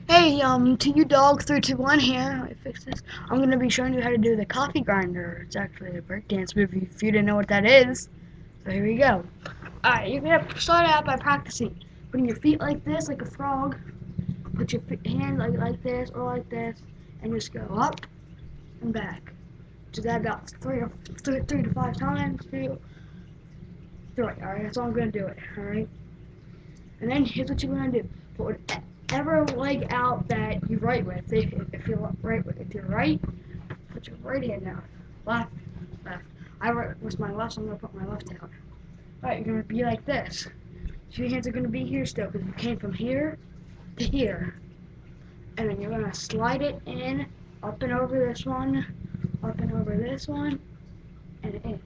Hey, to you dog 321 here. Let me fix this. I'm gonna be showing you how to do the coffee grinder. It's actually a breakdance move if you didn't know what that is. So here we go. Alright, you're gonna start out by practicing. Putting your feet like this, like a frog. Put your hand like this or like this, and just go up and back. Do that about three to five times. Do it. Alright, that's all I'm gonna do it. Alright. And then here's what you're gonna do. Put whatever leg out that you right with. If you're right if you're right, put your right hand out. Left. I right with my left, so I'm gonna put my left out. Alright, you're gonna be like this. So your hands are gonna be here still, because you came from here to here. And then you're gonna slide it in, up and over this one, up and over this one, and in.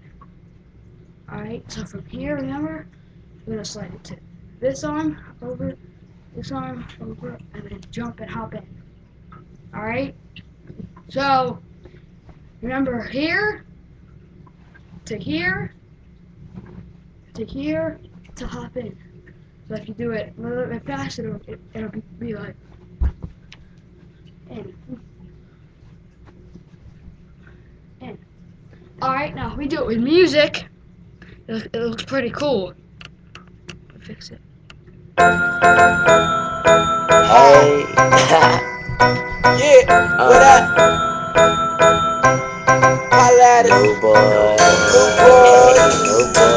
Alright, so from here, remember, you're gonna slide it to this arm, over, this arm, over, and then jump and hop in. Alright? So, remember here, to here, to here, to hop in. So if you do it a little bit faster, it'll be like, in. In. Alright, now if we do it with music, it looks pretty cool. Fix it. Hey. Yeah, what up? Holla at us. New boy. New boy. New boy.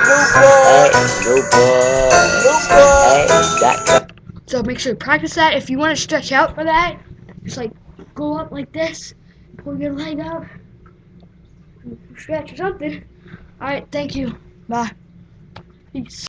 New boy. New boy. New boy. Hey, got So make sure you practice that. If you want to stretch out for that, just like go up like this, pull your leg up, stretch or something. Alright, thank you. Bye. Peace.